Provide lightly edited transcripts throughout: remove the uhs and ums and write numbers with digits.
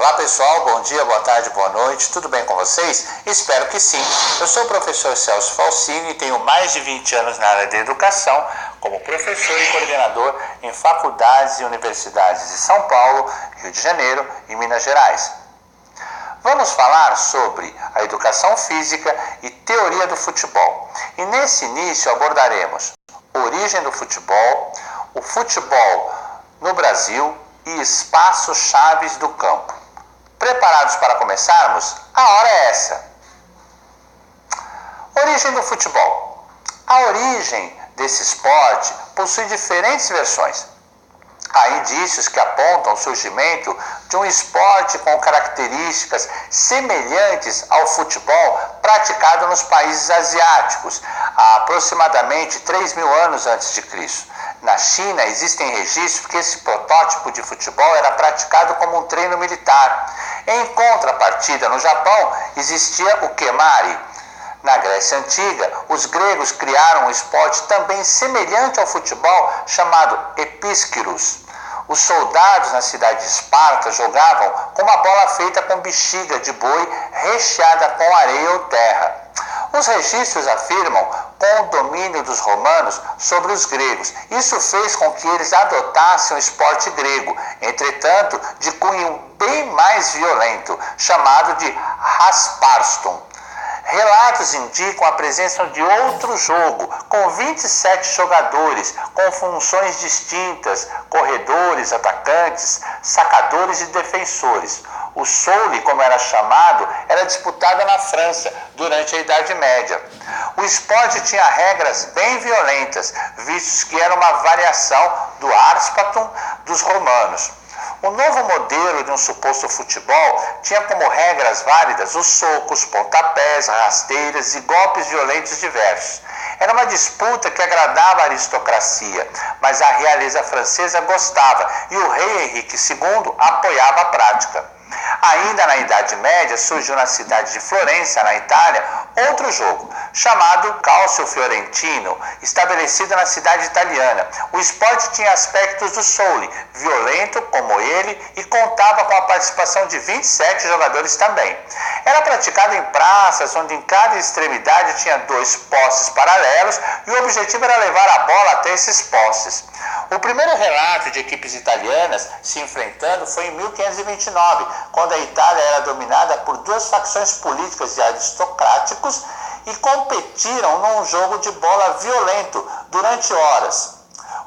Olá pessoal, bom dia, boa tarde, boa noite, tudo bem com vocês? Espero que sim. Eu sou o professor Celso Falsini e tenho mais de 20 anos na área de educação, como professor e coordenador em faculdades e universidades de São Paulo, Rio de Janeiro e Minas Gerais. Vamos falar sobre a educação física e teoria do futebol. E nesse início abordaremos origem do futebol, o futebol no Brasil e espaços chaves do campo. Preparados para começarmos? A hora é essa. Origem do futebol. A origem desse esporte possui diferentes versões. Há indícios que apontam o surgimento de um esporte com características semelhantes ao futebol praticado nos países asiáticos, há aproximadamente 3.000 anos antes de Cristo. Na China, existem registros que esse protótipo de futebol era praticado como um treino militar. Em contrapartida, no Japão, existia o kemari. Na Grécia Antiga, os gregos criaram um esporte também semelhante ao futebol, chamado epísquiros. Os soldados na cidade de Esparta jogavam com uma bola feita com bexiga de boi recheada com areia ou terra. Os registros afirmam com o domínio dos romanos sobre os gregos. Isso fez com que eles adotassem o esporte grego, entretanto, de cunho bem mais violento, chamado de rasparstum. Relatos indicam a presença de outro jogo, com 27 jogadores, com funções distintas, corredores, atacantes, sacadores e defensores. O soule, como era chamado, era disputado na França durante a Idade Média. O esporte tinha regras bem violentas, vistos que era uma variação do arspatum dos romanos. O novo modelo de um suposto futebol tinha como regras válidas os socos, pontapés, rasteiras e golpes violentos diversos. Era uma disputa que agradava a aristocracia, mas a realeza francesa gostava e o rei Henrique II apoiava a prática. Ainda na Idade Média surgiu na cidade de Florença, na Itália, outro jogo, chamado calcio fiorentino, estabelecido na cidade italiana. O esporte tinha aspectos do soule, violento como ele, e contava com a participação de 27 jogadores também. Era praticado em praças, onde em cada extremidade tinha 2 postes paralelos, e o objetivo era levar a bola até esses postes. O primeiro relato de equipes italianas se enfrentando foi em 1529, quando a Itália era dominada por 2 facções políticas e aristocráticos e competiram num jogo de bola violento durante horas.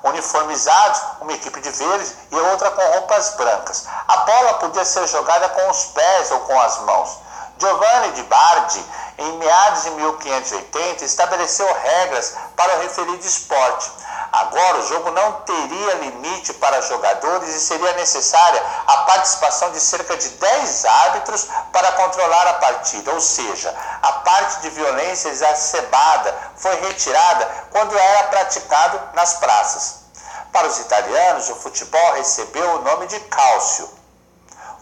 Uniformizados, uma equipe de verde e outra com roupas brancas. A bola podia ser jogada com os pés ou com as mãos. Giovanni de Bardi, em meados de 1580, estabeleceu regras para o referido esporte. Agora o jogo não teria limite para jogadores e seria necessária a participação de cerca de 10 árbitros para controlar a partida, ou seja, a parte de violência exacerbada foi retirada quando era praticado nas praças. Para os italianos, o futebol recebeu o nome de calcio.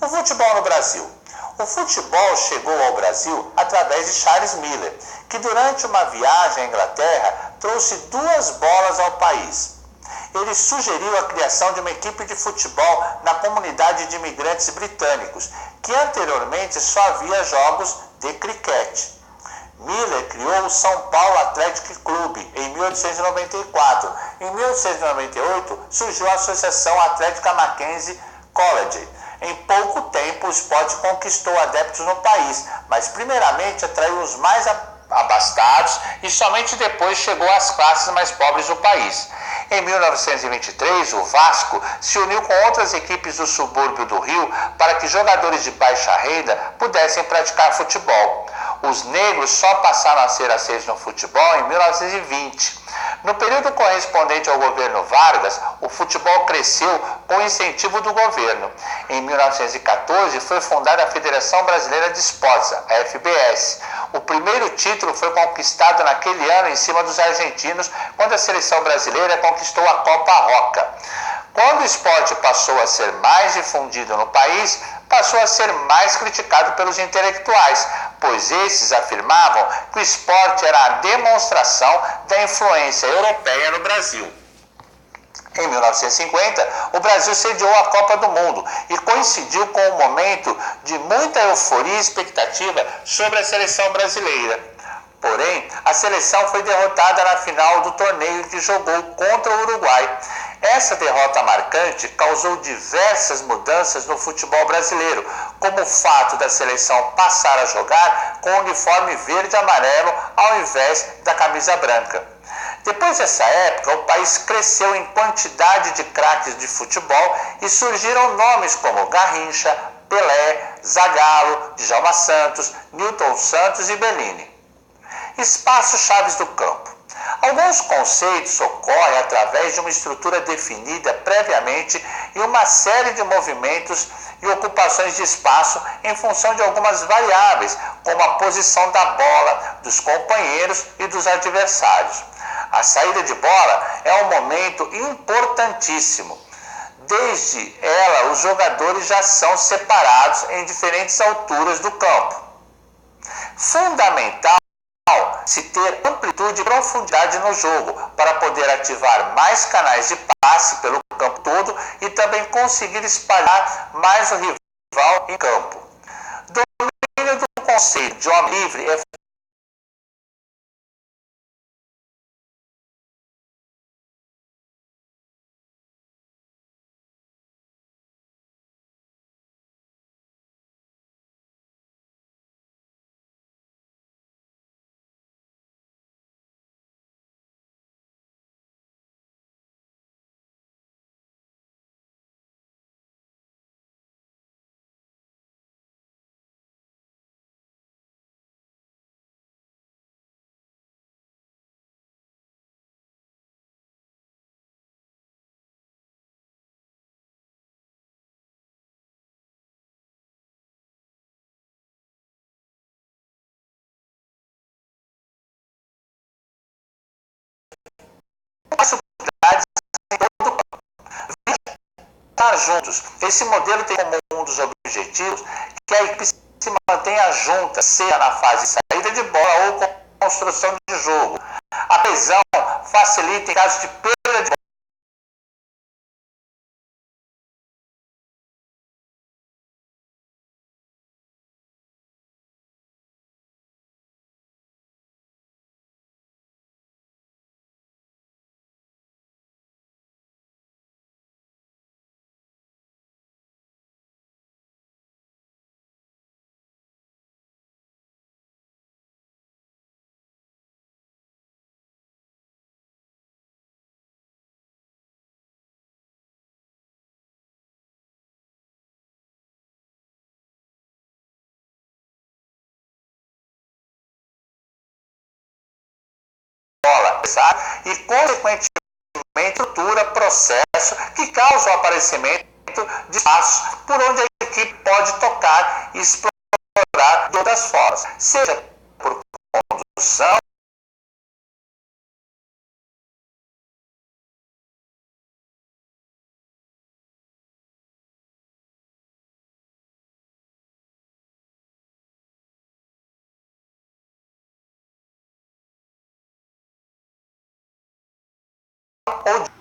O futebol no Brasil. O futebol chegou ao Brasil através de Charles Miller, que durante uma viagem à Inglaterra trouxe 2 bolas ao país. Ele sugeriu a criação de uma equipe de futebol na comunidade de imigrantes britânicos, que anteriormente só havia jogos de criquete. Miller criou o São Paulo Athletic Club em 1894. Em 1898 surgiu a Associação Atlética Mackenzie College. Em pouco tempo, o esporte conquistou adeptos no país, mas primeiramente atraiu os mais abastados e somente depois chegou às classes mais pobres do país. Em 1923, o Vasco se uniu com outras equipes do subúrbio do Rio para que jogadores de baixa renda pudessem praticar futebol. Os negros só passaram a ser aceitos no futebol em 1920. No período correspondente ao governo Vargas, o futebol cresceu com o incentivo do governo. Em 1914, foi fundada a Federação Brasileira de Esportes, a FBS. O primeiro título foi conquistado naquele ano em cima dos argentinos, quando a seleção brasileira conquistou a Copa Roca. Quando o esporte passou a ser mais difundido no país, passou a ser mais criticado pelos intelectuais, pois esses afirmavam que o esporte era a demonstração da influência europeia no Brasil. Em 1950, o Brasil sediou a Copa do Mundo e coincidiu com um momento de muita euforia e expectativa sobre a seleção brasileira. Porém, a seleção foi derrotada na final do torneio que jogou contra o Uruguai. Essa derrota marcante causou diversas mudanças no futebol brasileiro, como o fato da seleção passar a jogar com o uniforme verde e amarelo ao invés da camisa branca. Depois dessa época, o país cresceu em quantidade de craques de futebol e surgiram nomes como Garrincha, Pelé, Zagallo, Djalma Santos, Nilton Santos e Bellini. Espaços chaves do campo. Alguns conceitos ocorrem através de uma estrutura definida previamente e uma série de movimentos e ocupações de espaço em função de algumas variáveis, como a posição da bola, dos companheiros e dos adversários. A saída de bola é um momento importantíssimo. Desde ela, os jogadores já são separados em diferentes alturas do campo. Fundamental se ter amplitude e profundidade no jogo, para poder ativar mais canais de passe pelo campo todo e também conseguir espalhar mais o rival em campo. Domínio do conceito de homem livre é estar juntos. Esse modelo tem como um dos objetivos que a equipe se mantenha junta, seja na fase de saída de bola ou construção de jogo. A coesão facilita em caso de perda de bola e, consequentemente, estrutura, processo que causa o aparecimento de espaços por onde a equipe pode tocar e explorar de outras formas, seja por condução, ou